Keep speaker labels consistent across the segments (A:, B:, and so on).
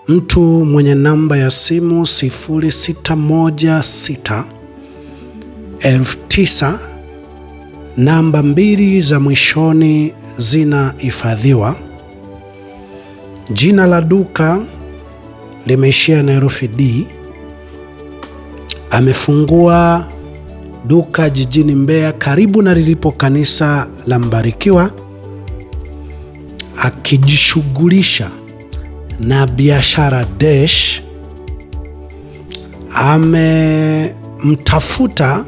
A: Mtu mwenye namba ya simu 0616 9,000, namba 2 za mwishoni zinahifadhiwa. Jina la duka limeishia na herufi D. Amefungua duka jijini Mbeya karibu na lilipo kanisa la Mbarikiwa, akijishughulisha na biashara dash. Amemtafuta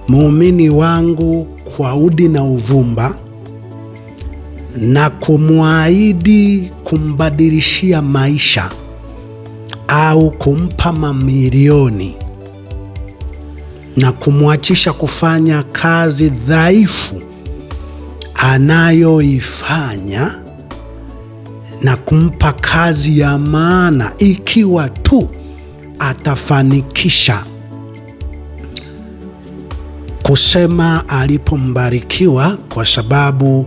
A: muumini wangu kwa udi na uvumba na kumwahidi kumbadilishia maisha au kumpa mamilioni na kumwachisha kufanya kazi dhaifu anayoifanya na kumpa kazi ya maana ikiwa tu atafanikisha kusema alipombarikiwa, kwa sababu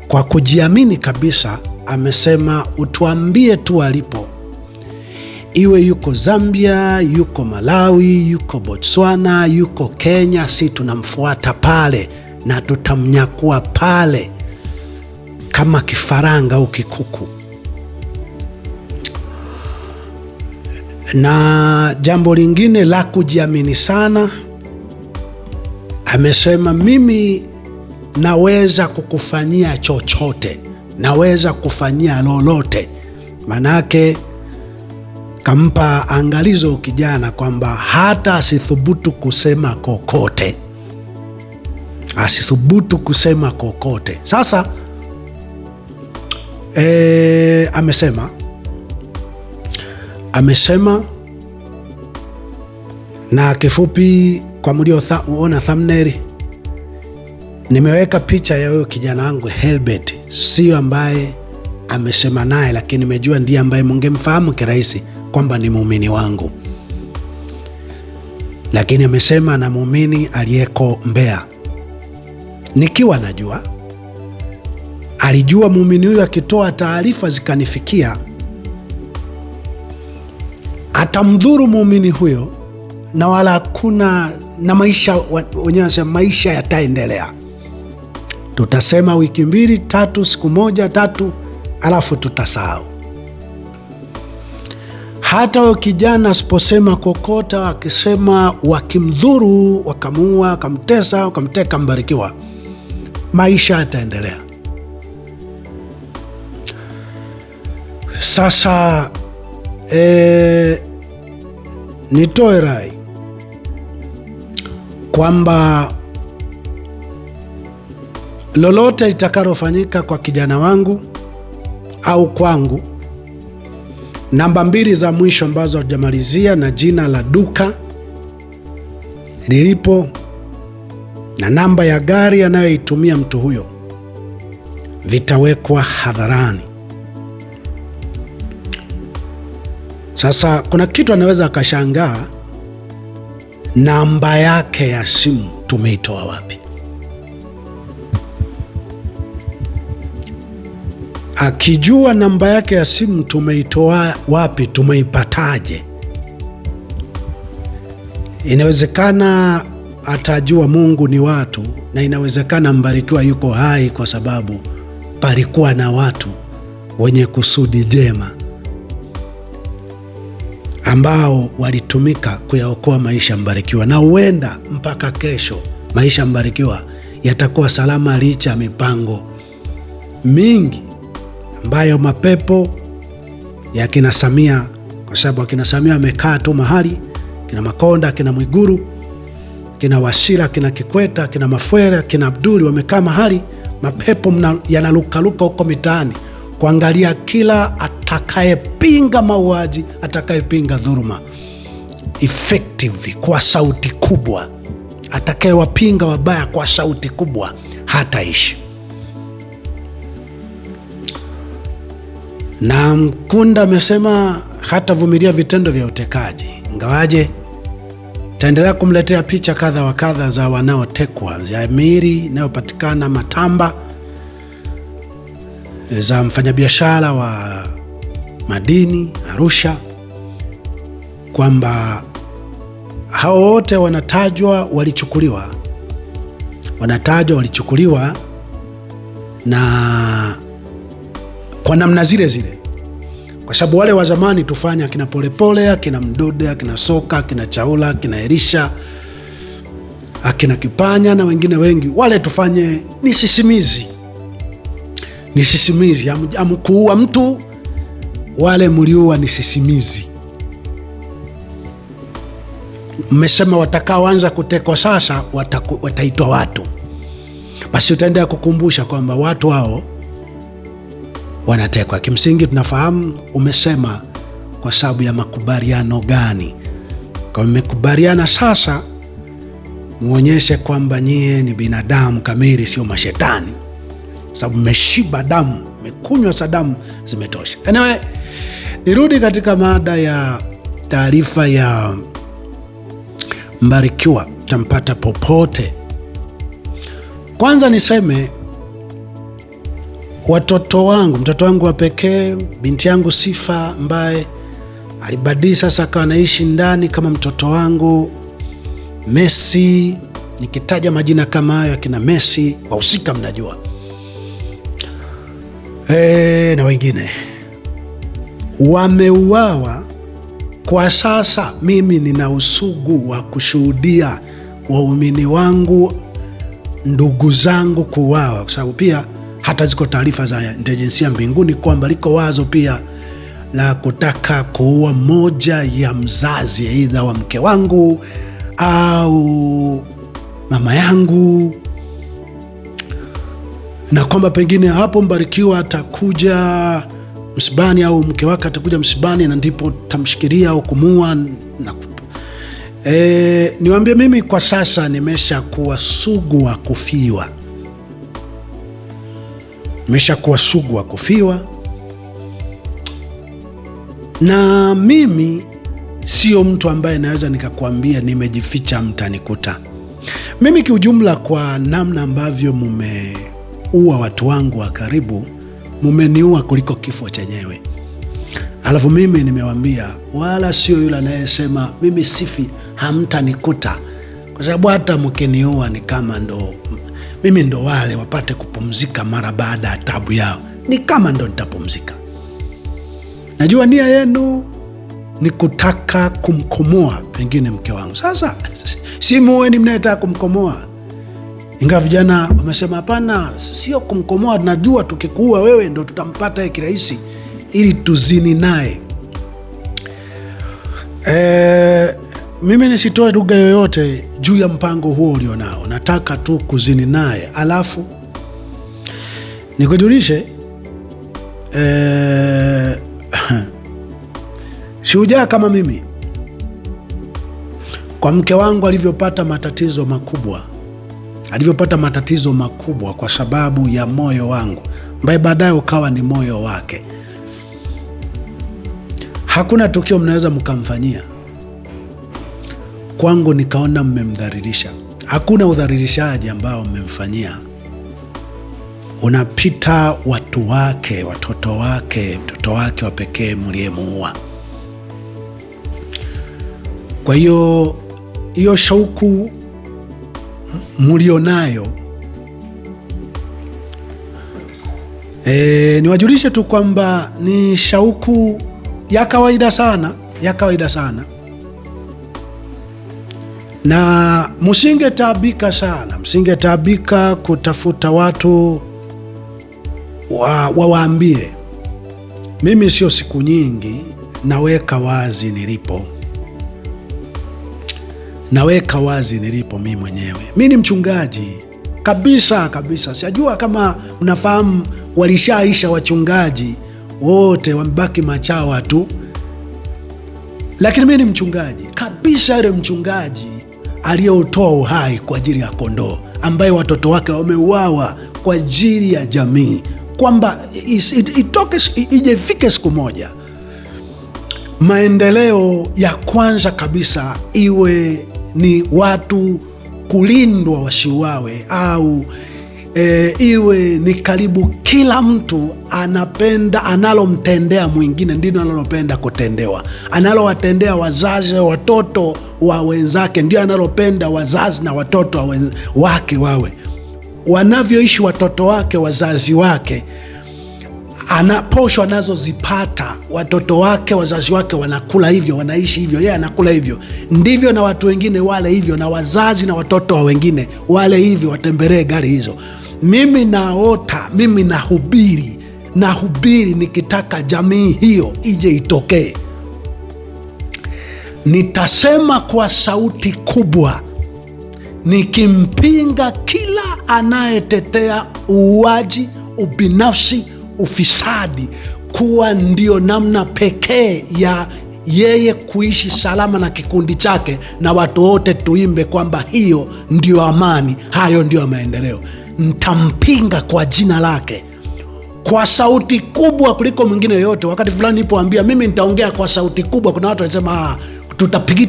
A: kwa kujiamini kabisa amesema utuambie tu alipo, iwe yuko Zambia, yuko Malawi, yuko Botswana, yuko Kenya, si tunamfuata pale na tutamnyakua pale kama kifaranga au kikuku. Na jambo lingine la kujiamini sana, amesema mimi naweza kukufanyia chochote, naweza kufanyia lolote. Manake kampa angalizo kijana kwamba hata asithubutu kusema kokote, asithubutu kusema kokote. Sasa amesema na kifupi, kwa mlioona thumbnail nimeweka picha ya huyo kijana wangu Helbert, sio ambaye amesema naye, lakini nimejua ndiye ambaye mungemfahamu kirahisi kwamba ni muumini wangu, lakini amesema na muumini aliyeko Mbeya. Nikiwa najua, alijua muumini huyo akitoa taarifa zikanifikia atamdhuru muumini huyo, na wala hakuna na maisha, wenyewe wanasema maisha yataendelea. Tutasema wiki 2 3, siku 1 3, alafu tutasahau. Hata huyo kijana asiposema kokota, wakisema wakimdhuru, wakamuua, wakamtesa, wakamteka Mbarikiwa, maisha yataendelea. Sasa nitoe rai kwamba lolote litakalofanyika kwa kijana wangu au kwangu, namba 2 za mwisho ambazo hajamalizia na jina la duka lilipo na namba ya gari anayoitumia mtu huyo vitawekwa hadharani. Sasa kuna kitu anaweza akashangaa, namba yake ya simu tumeitoa wapi? Akijua namba yake ya simu tumeitoa wapi, tumeipataje? Inawezekana atajua Mungu ni watu, na inawezekana Mbarikiwa yuko hai kwa sababu palikuwa na watu wenye kusudi jema ambao walitumika kuyaokoa maisha Mbarikiwa, na huenda mpaka kesho maisha Mbarikiwa yatakuwa salama, licha ya mipango mingi ambayo mapepo ya kina Samia, kwa sababu akina Samia amekaa tu mahali, kina Makonda, kina Mwiguru, kina Wasira, kina Kikweta, kina Mafwera, kina Abduli wamekaa mahali, mapepo yanalukaluka huko mitaani kuangalia kila atakayepinga mauaji, atakayepinga dhuluma effectively kwa sauti kubwa, atakayewapinga wabaya kwa sauti kubwa hataishi. Na Mkunda amesema hatavumilia vitendo vya utekaji, ingawaje taendelea kumletea picha kadha wa kadha za wanaotekwa, za miri inayopatikana Matamba za mfanyabiashara wa madini Arusha, kwamba hao wote wanatajwa walichukuliwa na kwa namna zile zile, kwa sababu wale wa zamani tufanya akina Polepole, akina Mdude, akina Soka, akina Chaula, akina Elisha, akina Kipanya na wengine wengi, wale tufanye ni sisimizi. Amkuua mtu, wale mliua ni sisimizi. Mmesema watakaoanza kutekwa sasa wataitwa watu. Basi utaendelea kukumbusha kwamba watu hao wanatekwa. Kimsingi tunafahamu umesema kwa sababu ya makubaliano gani. Kwa mmekubaliana sasa muonyeshe kwamba nyie ni binadamu kamili, sio mashetani, sababu mmeshiba damu, mmekunywa damu zimetosha. Anyway, nirudi katika mada ya taarifa ya Mbarikiwa tampata popote. Kwanza niseme mtoto wangu wa pekee, binti yangu Sifa, ambaye alibadili sasa akawa anaishi ndani kama mtoto wangu, Messi, nikitaja majina kama hayo akina Messi, wahusika mnajua, na wengine wameuawa. Kwa sasa mimi nina usugu wa kushuhudia waumini wangu, ndugu zangu kuuawa, kwa sababu pia hata ziko taarifa za intelijensia mbinguni kwamba liko wazo pia la kutaka kuua moja ya mzazi, aidha wa mke wangu au mama yangu, na kwamba pengine hapo Mbarikiwa atakuja msibani au mke wake atakuja msibani na ndipo tamshikilia au kumuua. Niwaambie mimi kwa sasa nimesha kuwa sugu wa kufiwa, na mimi sio mtu ambaye naweza nikakwambia nimejificha mtanikuta. Mimi kiujumla, kwa namna ambavyo mumeua watu wangu wa karibu, mumeniua kuliko kifo chenyewe. Alafu mimi nimewambia, wala sio yule anayesema mimi sifi hamtanikuta, kwa sababu hata mkiniua ni kama mimi ndo wale wapate kupumzika mara baada ya tabu yao, ni kama ndo nitapumzika. Najua nia yenu ni kutaka kumkomoa pengine mke wangu. Sasa si muweni mnayetaka kumkomoa, ingawa vijana wamesema hapana, sio kumkomoa, najua tukikuua wewe ndo tutampata kirahisi ili tuzini naye. Mimi nisitoe lugha yoyote juu ya mpango huo ulionao, nataka tu kuzini naye. Alafu nikujulishe, shujaa kama mimi, kwa mke wangu alivyopata matatizo makubwa kwa sababu ya moyo wangu, ambaye baadaye ukawa ni moyo wake, hakuna tukio mnaweza mkamfanyia kwangu nikaona mmemdhalilisha. Hakuna udhalilishaji ambao mmemfanyia unapita watu wake, watoto wake wa pekee mliyemuua. Kwa hiyo shauku mlionayo, niwajulishe tu kwamba ni shauku ya kawaida sana, na msingetaabika kutafuta watu wawaambie. Mimi sio siku nyingi naweka wazi nilipo mimi mwenyewe. Mimi ni mchungaji kabisa. Sijajua kama mnafahamu, walishaisha wachungaji wote, wamebaki machawa tu, lakini mimi ni mchungaji kabisa, yule mchungaji aliyeutoa uhai kwa ajili ya kondoo, ambaye watoto wake wameuawa kwa ajili ya jamii, kwamba ijefike siku moja maendeleo ya kwanza kabisa iwe ni watu kulindwa wasiuawe, au iwe ni karibu kila mtu anapenda analomtendea mwingine ndilo analopenda kutendewa. Analowatendea wazazi watoto wa wenzake ndio analopenda wazazi na watoto wake wawe. Wanavyoishi watoto wake wazazi wake, posho anazozipata watoto wake wazazi wake wanakula hivyo, wanaishi hivyo, yeye anakula hivyo. Ndivyo na watu wengine wale hivyo, na wazazi na watoto wa wengine wale hivyo, watembelee gari hizo. Mimi naota, mimi nahubiri nikitaka jamii hiyo ije itokee. Nitasema kwa sauti kubwa nikimpinga kila anayetetea uuaji, ubinafsi, ufisadi kuwa ndio namna pekee ya yeye kuishi salama na kikundi chake, na watu wote tuimbe kwamba hiyo ndio amani, hayo ndio maendeleo. Nitampinga kwa jina lake kwa sauti kubwa kuliko mwingine yoyote. Wakati fulani nilipoambia mimi nitaongea kwa sauti kubwa, kuna watu wanasema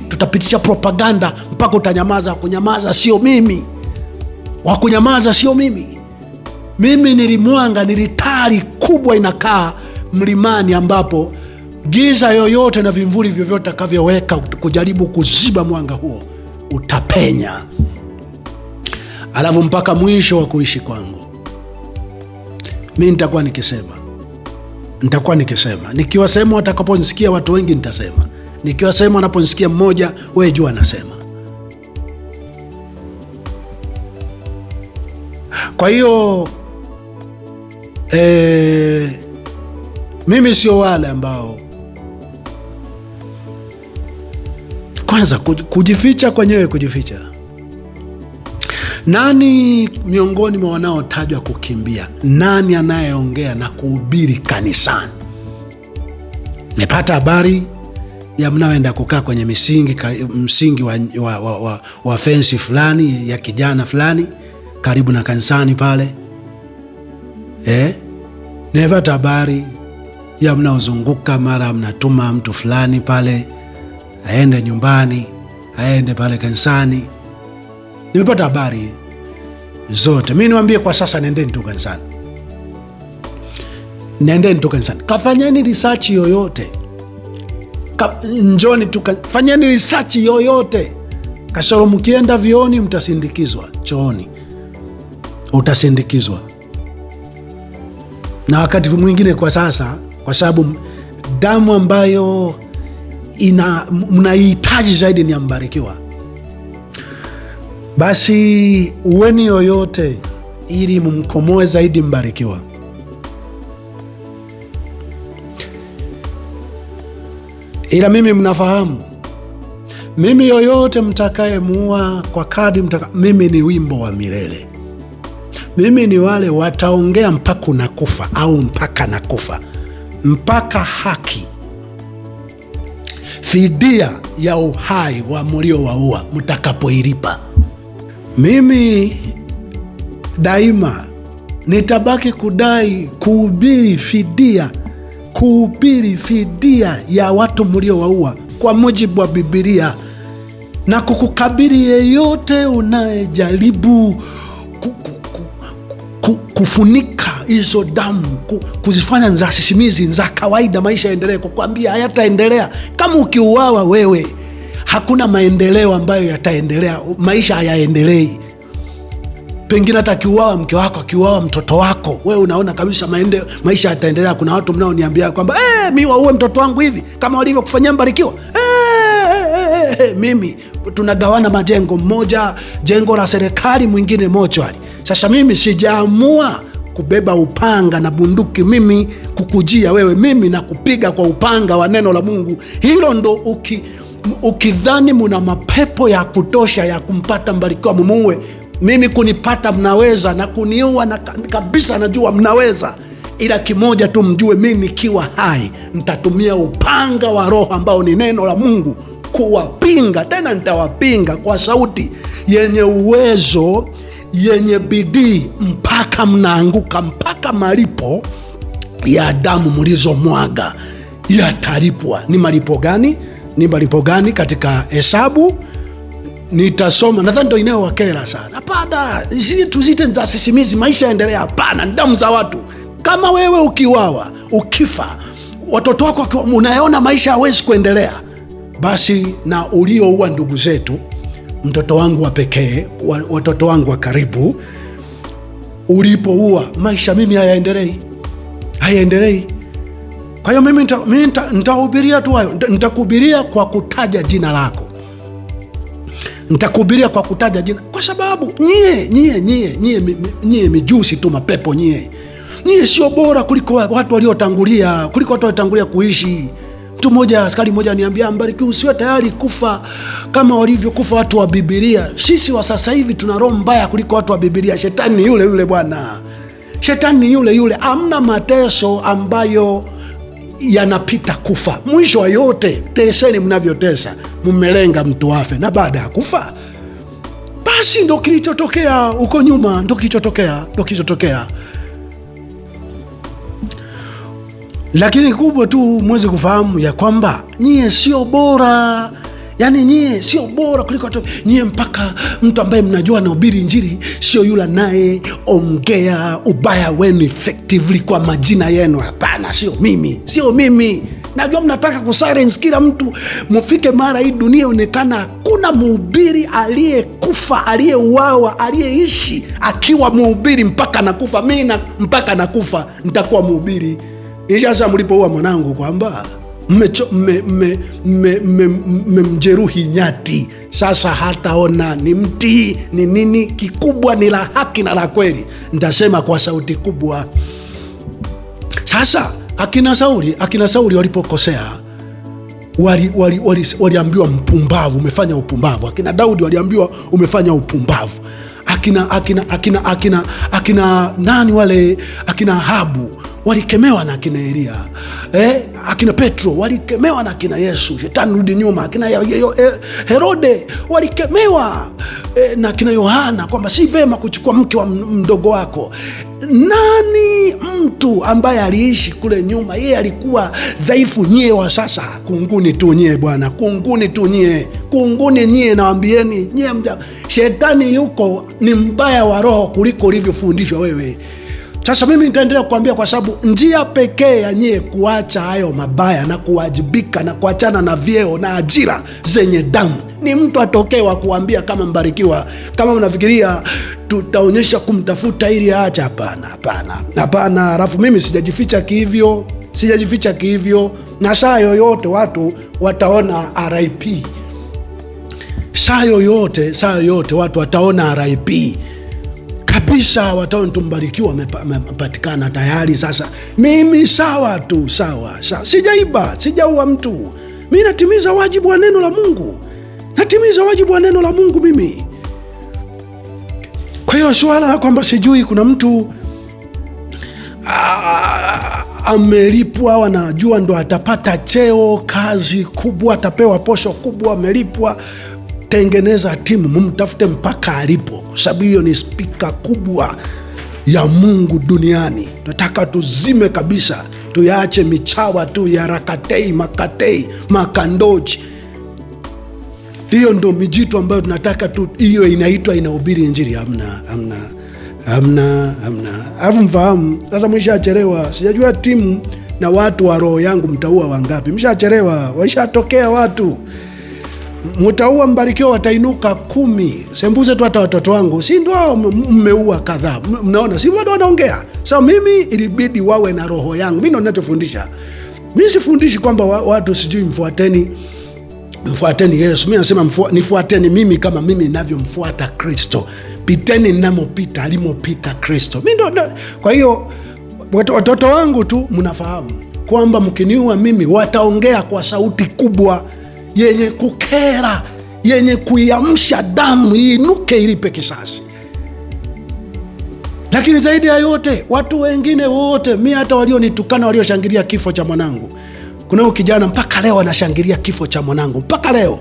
A: tutapitisha propaganda mpaka utanyamaza. Kunyamaza sio mimi, wakunyamaza sio mimi. Mimi nilimwanga, nilitari kubwa inakaa mlimani, ambapo giza yoyote na vimvuli vyovyote akavyoweka kujaribu kuziba mwanga huo utapenya. Alafu mpaka mwisho wa kuishi kwangu mimi nitakuwa nikisema, nikiwa sehemu watakaponisikia watu wengi nitasema, nikiwa sehemu wanaponisikia mmoja, wewe jua nasema. Kwa hiyo mimi sio wale ambao kwanza kujificha kwenyewe, kujificha. Nani miongoni mwa wanaotajwa kukimbia, nani anayeongea na kuhubiri kanisani? Nimepata habari ya mnaoenda kukaa kwenye msingi wa fensi fulani ya kijana fulani karibu na kanisani pale. Nimepata habari ya mnaozunguka, mara mnatuma mtu fulani pale aende nyumbani, aende pale kanisani. Nimepata habari zote. Mimi niwaambie kwa sasa, nendeni tu kanisani. Kafanyeni research yoyote. Njoni tu, fanyeni research yoyote. Kasoro mkienda vioni mtasindikizwa, chooni utasindikizwa. Na wakati mwingine kwa sasa, kwa sababu damu ambayo mnahitaji zaidi ni Mbarikiwa, basi uweni yoyote ili mumkomoe zaidi Mbarikiwa. Ila mimi mnafahamu, mimi yoyote mtakaye muua kwa kadri mimi ni wimbo wa milele. Mimi ni wale wataongea mpaka unakufa au mpaka nakufa, mpaka haki, fidia ya uhai wa mliowaua mtakapoilipa. Mimi daima nitabaki kudai kuhubiri fidia ya watu mliowaua kwa mujibu wa Biblia, na kukukabili yeyote unayejaribu kufunika hizo damu, kuzifanya za sisimizi za kawaida, maisha yaendelee. Kukwambia hayataendelea. Kama ukiuawa wewe, hakuna maendeleo ambayo yataendelea, maisha hayaendelei. Pengine hata akiuawa mke wako, akiuawa mtoto wako, wewe unaona kabisa maisha yataendelea. Kuna watu mnaoniambia kwamba mimi waue mtoto wangu hivi kama walivyokufanyia Mbarikiwa. Mimi tunagawana majengo, mmoja jengo la serikali, mwingine mochwari. Sasa mimi sijaamua kubeba upanga na bunduki mimi kukujia wewe, mimi na kupiga kwa upanga wa neno la Mungu. Hilo ndo ukidhani muna mapepo ya kutosha ya kumpata Mbarikiwa mumuue. Mimi kunipata mnaweza, na kuniua na kabisa najua mnaweza. Ila kimoja tu mjue, mimi nikiwa hai nitatumia upanga wa Roho ambao ni neno la Mungu kuwapinga. Tena nitawapinga kwa sauti yenye uwezo, yenye bidii, mpaka mnaanguka, mpaka malipo ya damu mlizomwaga yatalipwa. Ni malipo gani? Katika Hesabu nitasoma, nadhani ndio inayowakera sana. Hapana, tuzite za sisimizi, maisha yaendelea. Hapana, ni damu za watu. Kama wewe ukiwawa, ukifa, watoto wako unayaona maisha hawezi kuendelea, basi na ulioua ndugu zetu, mtoto wangu wa pekee, watoto wangu wa karibu, ulipoua, maisha mimi hayaendelei. Kwa hiyo mimi nitahubiria tu hayo. Nitakuhubiria kwa kutaja jina lako, nitakuhubiria kwa kutaja jina, kwa sababu nyie mijusi tu, mapepo, nyie sio bora kuliko watu waliotangulia, kuishi. Mtu mmoja, askari mmoja niambia, Mbarikiwa, usiwe tayari kufa kama walivyokufa watu wa Biblia. Sisi wa sasa hivi tuna roho mbaya kuliko watu wa Biblia. Shetani ni yule yule bwana, shetani ni yule yule. Hamna mateso ambayo yanapita kufa. Mwisho wa yote, teseni mnavyotesa, mmelenga mtu afe, na baada ya kufa basi ndo kilichotokea huko nyuma, ndo kilichotokea. Lakini kubwa tu mweze kufahamu ya kwamba nyie sio bora. Yani nyie sio bora kuliko watu. Nyie mpaka mtu ambaye mnajua anahubiri Injili sio yule naye ongea ubaya wenu effectively kwa majina yenu. Hapana, sio mimi. Najua mnataka kusilence kila mtu, mufike mara hii dunia onekana kuna mhubiri aliyekufa, aliyeuawa, aliyeishi akiwa mhubiri mpaka nakufa. Mimi mpaka nakufa nitakuwa mhubiri. Sasa mlipoua mwanangu kwamba mmemjeruhi nyati, sasa hataona ni mti ni nini. Kikubwa ni la haki na la kweli, nitasema kwa sauti kubwa. Sasa akina Sauli walipokosea, waliambiwa mpumbavu, umefanya upumbavu. Akina Daudi waliambiwa umefanya upumbavu. Akina nani wale, akina Ahabu walikemewa na akina Elia, akina Petro walikemewa na akina Yesu, shetani rudi nyuma. Akina Herode walikemewa na akina Yohana kwamba si vema kuchukua mke wa mdogo wako. Nani mtu ambaye aliishi kule nyuma? Yeye alikuwa dhaifu. Nyie wa sasa kunguni tu nyie bwana, kunguni tu nyie, kunguni nyie. Nawaambieni nyie, shetani yuko ni mbaya wa roho kuliko ulivyofundishwa wewe. Sasa mimi nitaendelea kukwambia, kwa sababu njia pekee ya nyie kuacha hayo mabaya na kuwajibika na kuachana na vyeo na ajira zenye damu ni mtu atokee wa kuambia kama Mbarikiwa. Kama mnafikiria tutaonyesha kumtafuta ili aacha, hapana. Alafu mimi sijajificha kihivyo, na saa yoyote watu wataona RIP. Saa yoyote watu wataona RIP kabisa, wataona Mbarikiwa amepatikana tayari. Sasa mimi sawa, sijaiba, sijaua mtu. Mimi natimiza wajibu wa neno la Mungu, mimi. Kwa hiyo swala la kwamba sijui kuna mtu amelipwa, wanajua ndo atapata cheo, kazi kubwa, atapewa posho kubwa, amelipwa, tengeneza timu, mumtafute mpaka alipo, kwa sababu hiyo ni spika kubwa ya Mungu duniani. Tunataka tuzime kabisa, tuyaache michawa tu ya Rakatei, Makatei, Makandochi. Hiyo ndo mijitu ambayo tunataka tu, hiyo inaitwa inahubiri Injili. Hamna. Alafu mfahamu, sasa mshachelewa. Sijajua timu na watu wa roho yangu mtaua wangapi. Mshachelewa, waishatokea watu. Mtaua Mbarikiwa watainuka 10. Sembuze tu hata watoto wangu, si ndio wao mmeua kadhaa. Mnaona si watu wanaongea. Sasa mimi ilibidi wawe na roho yangu. Mimi ndo ninachofundisha. Mimi sifundishi kwamba watu sijui mfuateni Yesu. Mimi nasema nifuateni mimi kama mimi ninavyomfuata Kristo. Piteni ninamopita, alimopita Kristo. Mimi ndo. Kwa hiyo watoto wangu tu mnafahamu kwamba mkiniua mimi wataongea kwa sauti kubwa yenye kukera, yenye kuiamsha damu iinuke ilipe kisasi. Lakini zaidi ya yote, watu wengine wote, mimi hata walionitukana, walioshangilia kifo cha mwanangu. Kuna kijana mpaka leo anashangilia kifo cha mwanangu, mpaka leo.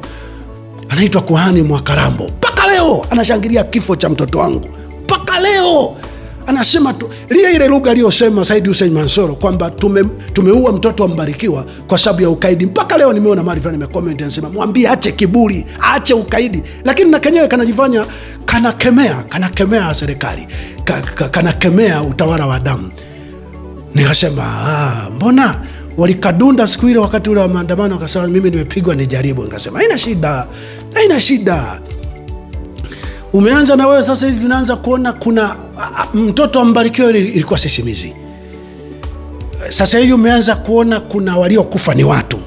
A: Anaitwa Kuhani Mwakarambo, mpaka leo anashangilia kifo cha mtoto wangu, mpaka leo anasema tu ile lugha aliyosema Said Hussein Mansoro kwamba tumeua mtoto wa Mbarikiwa kwa sababu ya ukaidi. Mpaka leo nimeona mahali fulani nimecomment anasema mwambie aache kiburi, aache ukaidi, lakini na kenyewe kanajifanya kanakemea serikali, kanakemea utawala wa damu. Nikasema mbona walikadunda siku ile wakati ule wa maandamano, wakasema mimi nimepigwa nijaribu. Nikasema haina shida. Umeanza na wewe sasa hivi unaanza kuona kuna mtoto wa Mbarikiwa ilikuwa sisimizi. Sasa hivi umeanza kuona kuna waliokufa ni watu.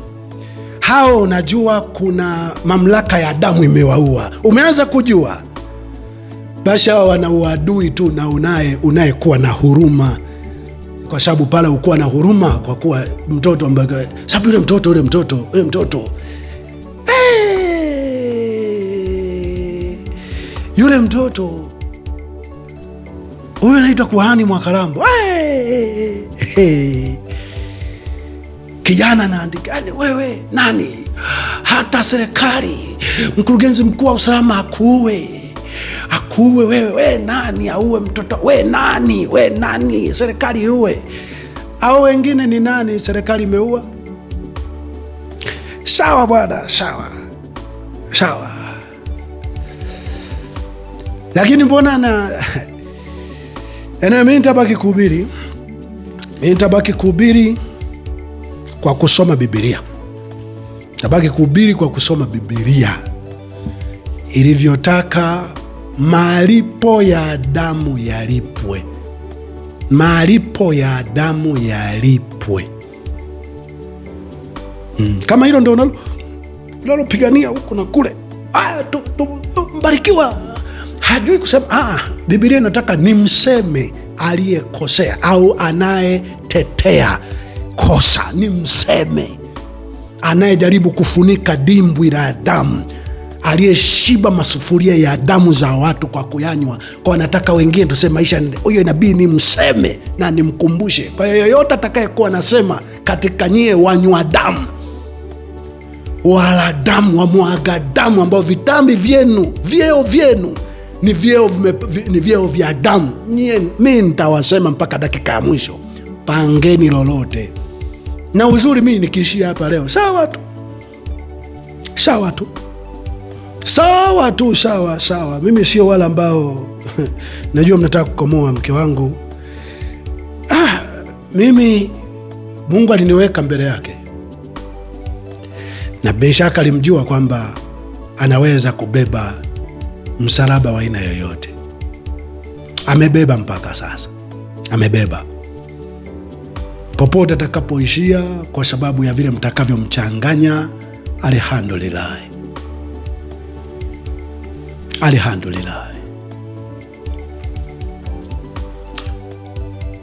A: Hao unajua kuna mamlaka ya damu imewaua. Umeanza kujua. Basi hao wana uadui tu na unayekuwa na huruma. Kwa sababu pale ukuwa na huruma kwa kuwa mtoto wa Mbarikiwa. Sababu yule mtoto yule mtoto huyo anaitwa Kuhani Mwakarambo. Kijana anaandika, wewe nani? Hata serikali, mkurugenzi mkuu wa usalama akuue wewe nani? Auwe mtoto, we nani? Serikali iue. Au wengine ni nani? Serikali imeua. Sawa bwana, sawa. Lakini mbona mimi nitabaki kuhubiri kwa kusoma Biblia. Nitabaki kuhubiri kwa kusoma Biblia ilivyotaka malipo ya damu yalipwe. Kama hilo ndio unalopigania huko na kule. Mbarikiwa hajui kusema. Biblia inataka nimseme aliyekosea au anayetetea kosa, nimseme anayejaribu kufunika dimbwi la damu, aliyeshiba masufuria ya damu za watu kwa kuyanywa. Kwa nataka wengine tuseme maisha huyo inabidi nimseme na nimkumbushe. Kwa hiyo yoyote atakayekuwa anasema katika nyie wanywa damu, wala damu, wamwaga damu, ambao vitambi vyenu, vyeo ni vyeo vya damu, mimi nitawasema mpaka dakika ya mwisho. Pangeni lolote. Na uzuri mimi nikiishia hapa leo sawa tu. Mimi sio wala ambao najua mnataka kukomoa mke wangu. Mimi Mungu aliniweka mbele yake, na bila shaka alimjua kwamba anaweza kubeba msalaba wa aina yoyote. Amebeba mpaka sasa, amebeba popote atakapoishia, kwa sababu ya vile mtakavyomchanganya. Alhamdulillah.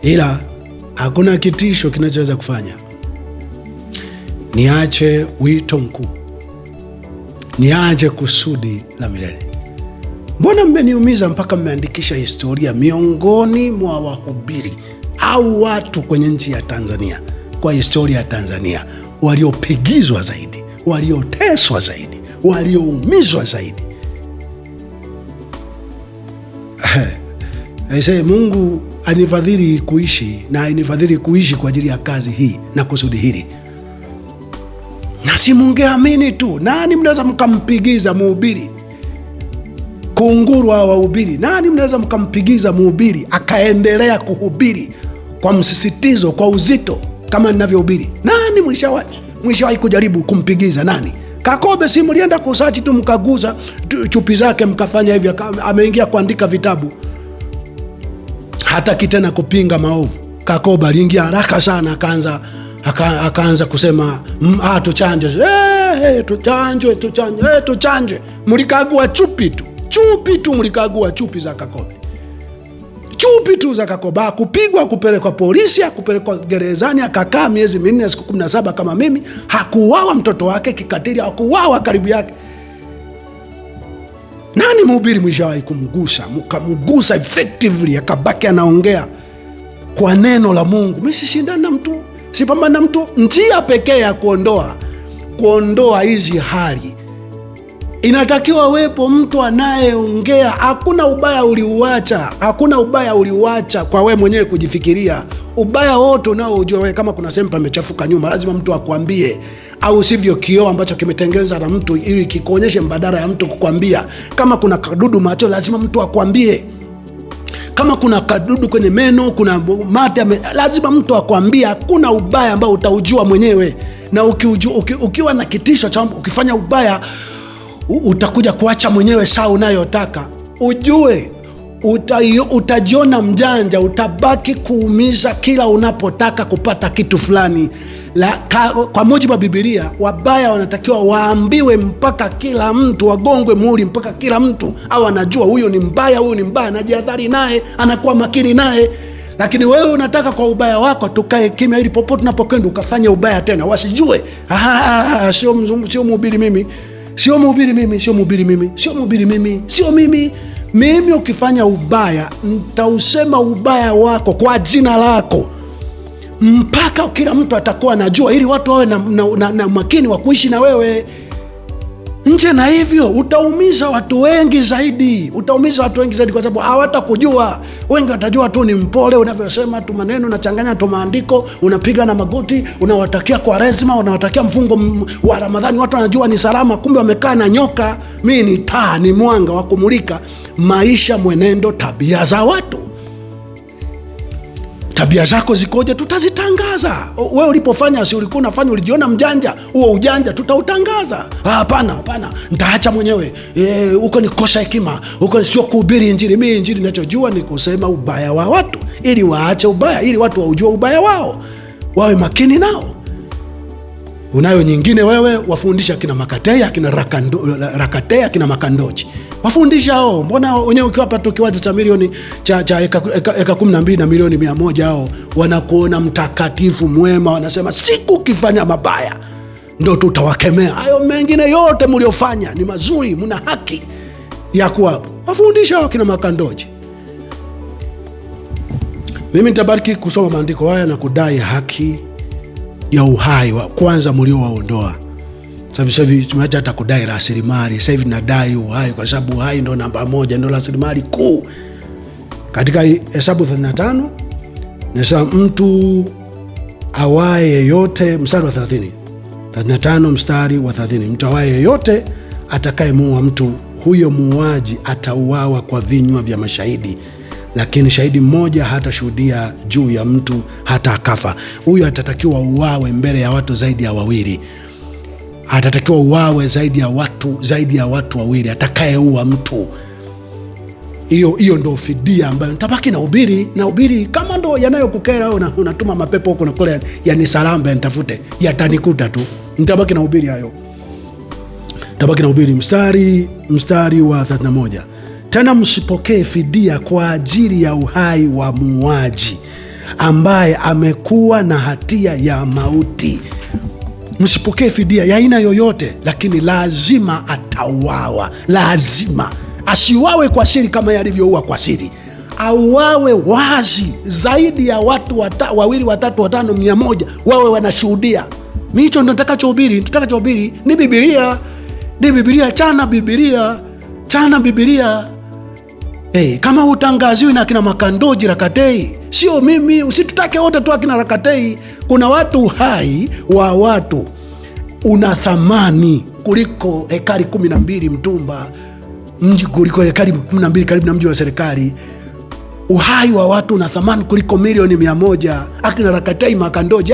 A: Ila hakuna kitisho kinachoweza kufanya niache wito mkuu, niache kusudi la milele. Mbona mmeniumiza mpaka mmeandikisha historia miongoni mwa wahubiri au watu kwenye nchi ya Tanzania, kwa historia ya Tanzania, waliopigizwa zaidi, walioteswa zaidi, walioumizwa zaidi. Aisee, Mungu anifadhili kuishi, na anifadhili kuishi kwa ajili ya kazi hii na kusudi hili. Na si mungeamini tu, nani mnaweza mkampigiza mhubiri? Kunguru wa wahubiri, nani mnaweza mkampigiza mhubiri akaendelea kuhubiri kwa msisitizo, kwa uzito kama ninavyohubiri? Nani mwishawahi kujaribu kumpigiza? Nani? Kakobe, si mlienda kusachi tu mkaguza chupi zake mkafanya hivyo, ameingia kuandika vitabu, hataki tena kupinga maovu. Kakobe aliingia haraka sana, akaanza kusema tuchanjwe, tuchanjwe. Mlikagua chupi tu, mlikagua chupi za Kakobe, chupi tu za Kakobe. Kupigwa, kupelekwa polisi, kupelekwa gerezani, akakaa miezi 4 siku 17 kama mimi. Hakuuawa mtoto wake kikatili, hakuuawa karibu yake. Nani mhubiri mwishawahi kumgusa, mkamgusa effectively, akabaki anaongea kwa neno la Mungu? Mimi sishindana na mtu, sipambana na mtu. Njia pekee ya kuondoa hizi hali Inatakiwa wepo mtu anayeongea. Hakuna ubaya uliuacha kwa we mwenyewe kujifikiria. Ubaya wote unaojua wewe, kama kuna sehemu pamechafuka nyuma, lazima mtu akwambie, au sivyo kioo ambacho kimetengenezwa na mtu ili kikuonyeshe mbadala ya mtu kukwambia. Kama kuna kadudu macho, lazima mtu akwambie. Kama kuna kadudu kwenye meno, kuna mate, lazima mtu akwambie. Hakuna ubaya ambao utaujua mwenyewe, na ukiwa na kitisho cha ukifanya ubaya utakuja kuacha mwenyewe saa unayotaka. Ujue utajiona mjanja, utabaki kuumiza kila unapotaka kupata kitu fulani. Kwa mujibu wa Biblia, wabaya wanatakiwa waambiwe mpaka kila mtu, wagongwe muhuri mpaka kila mtu au anajua huyo ni mbaya, najihadhari naye, anakuwa makini naye. Lakini wewe unataka kwa ubaya wako tukae kimya, ili popote unapokwenda ukafanya ubaya tena wasijue. Sio mhubiri mimi. Mimi ukifanya ubaya, nitausema ubaya wako kwa jina lako mpaka kila mtu atakuwa anajua, ili watu wawe na makini wa kuishi na wewe. Nje na hivyo utaumiza watu wengi zaidi, kwa sababu hawatakujua. Wengi watajua tu ni mpole, unavyosema tu maneno, unachanganya tu maandiko, unapiga na magoti, unawatakia Kwaresma, unawatakia mfungo wa Ramadhani, watu wanajua ni salama, kumbe wamekaa na nyoka. Mimi ni taa, ni mwanga wa kumulika maisha, mwenendo, tabia za watu. Tabia zako zikoje? Tutazitangaza. Wewe ulipofanya, si ulikuwa unafanya, ulijiona mjanja, huo ujanja tutautangaza. Hapana, nitaacha mwenyewe. Huko ni kosa hekima, huko sio kuhubiri Injili. Mimi Injili ninachojua ni kusema ubaya wa watu, ili waache ubaya, ili watu waujue ubaya wao, wawe makini nao. Unayo nyingine wewe, wafundisha kina Makatea, kina Rakatea, kina Makandoji. Wafundisha hao. Mbona wenyewe ukiwapa tu kiwanja cha milioni cha eka 12 na milioni 100, hao wanakuona mtakatifu mwema, wanasema siku ukifanya mabaya ndo tutawakemea. Hayo mengine yote mliofanya ni mazuri, mna haki ya kuwapo. Wafundisha hao kina Makandoji. Mimi nitabariki kusoma maandiko haya na kudai haki ya uhai wa kwanza mliowaondoa. Sasa hivi tumeacha hata kudai rasilimali. Sasa hivi nadai uhai, kwa sababu uhai ndo namba 1, ndo rasilimali kuu. Katika Hesabu 35 nasema mtu awaye yeyote, mstari wa 30, 35 mstari wa 30, mtu awaye yeyote atakayemuua mtu, huyo muuaji atauawa kwa vinywa vya mashahidi, lakini shahidi mmoja hatashuhudia juu ya mtu hata akafa. Huyo atatakiwa uawe mbele ya watu zaidi ya wawili. Atatakiwa uawe zaidi ya watu wawili atakayeua mtu. Hiyo ndo fidia ambayo nitabaki na ubiri kama ndo yanayokukera wewe, unatuma mapepo huko na kule, yani salamba nitafute, yatanikuta tu. Nitabaki na ubiri hayo. Nitabaki na ubiri. Mstari wa 31. Tena msipokee fidia kwa ajili ya uhai wa muuaji ambaye amekuwa na hatia ya mauti. Msipokee fidia ya aina yoyote, lakini lazima atauawa. Lazima asiuawe kwa siri kama yalivyoua kwa siri, auawe wazi, zaidi ya watu 2, 3, 5, 100 wawe wanashuhudia. Mimi hicho ndo nitakachohubiri. Ni Biblia, chana Biblia. Kama utangaziwi na kina Makandoji, Rakatei, sio mimi. Usitutake wote tu akina Rakatei. Kuna watu hai wa watu una thamani kuliko hekari 12 Mtumba, mji kuliko hekari 12 karibu na mji wa serikali. Uhai wa watu una thamani kuliko milioni 100. Akina Rakatei, Makandoji,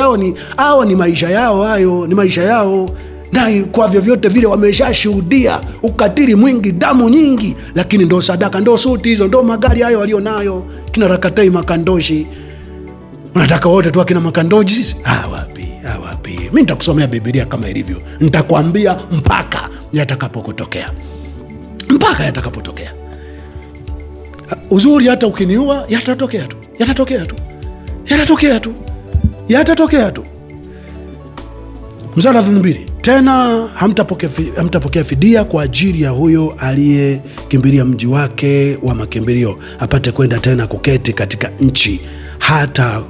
A: hao ni maisha yao, hayo ni maisha yao. Na kwa vyovyote vile wameshashuhudia ukatili mwingi, damu nyingi, lakini ndo sadaka, ndo suti hizo, ndo magari hayo walionayo kina Rakatei, Makandoji. Unataka wote tu akina Makandoji? Wapi. Mimi nitakusomea Biblia kama ilivyo, nitakwambia mpaka yatakapokutokea. Uzuri hata ukiniua yatatokea tu. Mstari wa 2. Tena hamtapokea fidia kwa ajili ya huyo aliyekimbilia mji wake wa makimbilio, apate kwenda tena kuketi katika nchi hata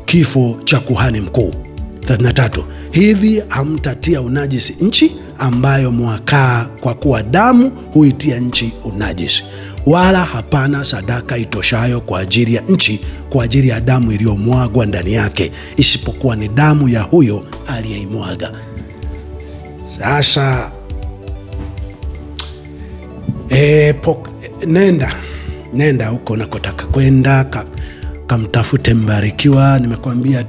A: kifo cha kuhani mkuu. 33. Hivi hamtatia unajisi nchi ambayo mwakaa, kwa kuwa damu huitia nchi unajisi, wala hapana sadaka itoshayo kwa ajili ya nchi kwa ajili ya damu iliyomwagwa ndani yake, isipokuwa ni damu ya huyo aliyeimwaga. Sasa nenda huko nakotaka kwenda, kamtafute Mbarikiwa. Nimekwambia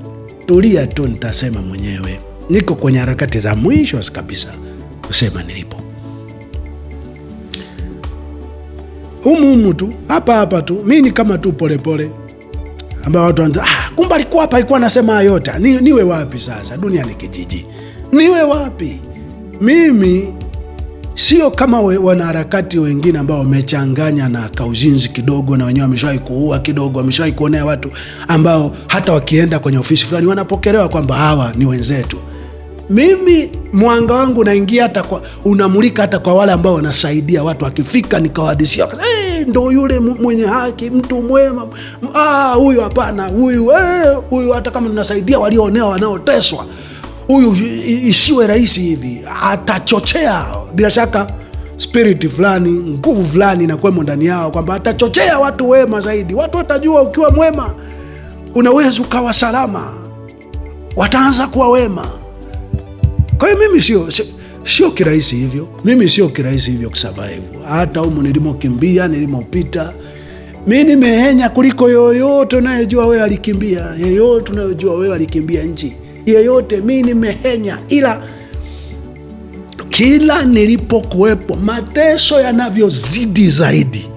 A: tulia tu, nitasema mwenyewe. Niko kwenye harakati za mwisho kabisa kusema nilipo. Humu tu hapa tu, mimi ni kama tu polepole ambao watu wanaanza kumbe alikuwa hapa, alikuwa anasema yote. Niwe wapi sasa? Dunia ni kijiji, niwe wapi? Mimi sio kama wanaharakati wengine ambao wamechanganya na kauzinzi kidogo, na wenyewe wameshawahi kuua kidogo, wameshawahi kuonea watu ambao hata wakienda kwenye ofisi fulani wanapokelewa kwamba hawa ni wenzetu. Mimi mwanga wangu unaingia unamulika hata kwa wale ambao wanasaidia watu. Akifika nikawahadisia, ndo yule mwenye haki, mtu mwema, huyu hapana, huyu hata kama tunasaidia walioonewa, wanaoteswa, huyu isiwe rahisi hivi, atachochea bila shaka spirit fulani, nguvu fulani inakuwemo ndani yao, kwamba atachochea watu wema zaidi. Watu watajua ukiwa mwema unaweza ukawa salama, wataanza kuwa wema. Kwa hiyo mimi sio kirahisi hivyo, kusurvive. Hata humu nilimokimbia, nilimopita, mimi nimehenya kuliko yoyote unayejua wewe alikimbia, yeyote unayojua wewe alikimbia nchi yeyote, mimi nimehenya. Ila kila nilipokuwepo, mateso yanavyozidi zaidi,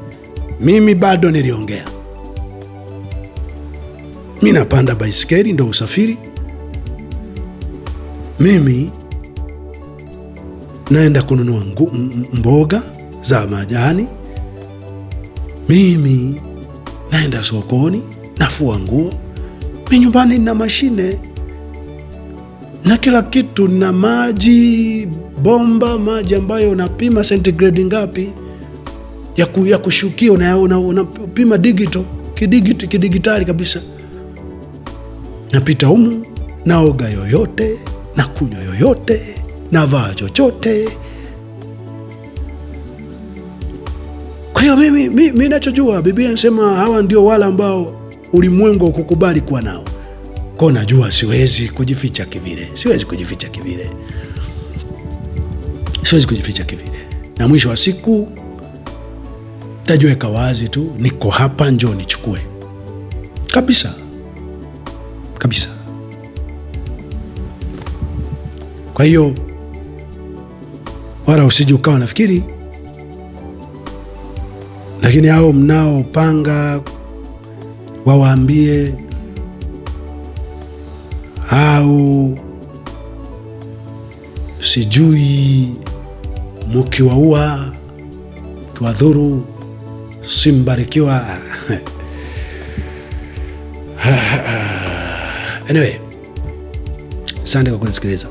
A: mimi bado niliongea. Mimi napanda baisikeli, ndo usafiri. Mimi naenda kununua mboga za majani. Mimi naenda sokoni, nafua nguo. Mimi nyumbani nina mashine na kila kitu, na maji bomba, maji ambayo unapima centigrade ngapi ya kushukia, unapima kidigitali kabisa. Napita humu, naoga yoyote, na kunywa yoyote, na vaa chochote. Kwa hiyo mimi nachojua, Biblia inasema hawa ndio wale ambao ulimwengu ukukubali kuwa nao. Kwa najua siwezi kujificha kivile. Na mwisho wa siku tajiweka wazi tu, niko hapa, njoo nichukue. Kabisa. Kwa hiyo wala usije ukawa nafikiri, lakini hao mnaopanga wawaambie, au sijui mukiwaua, kiwadhuru, si Mbarikiwa. Anyway, asante kwa kunisikiliza.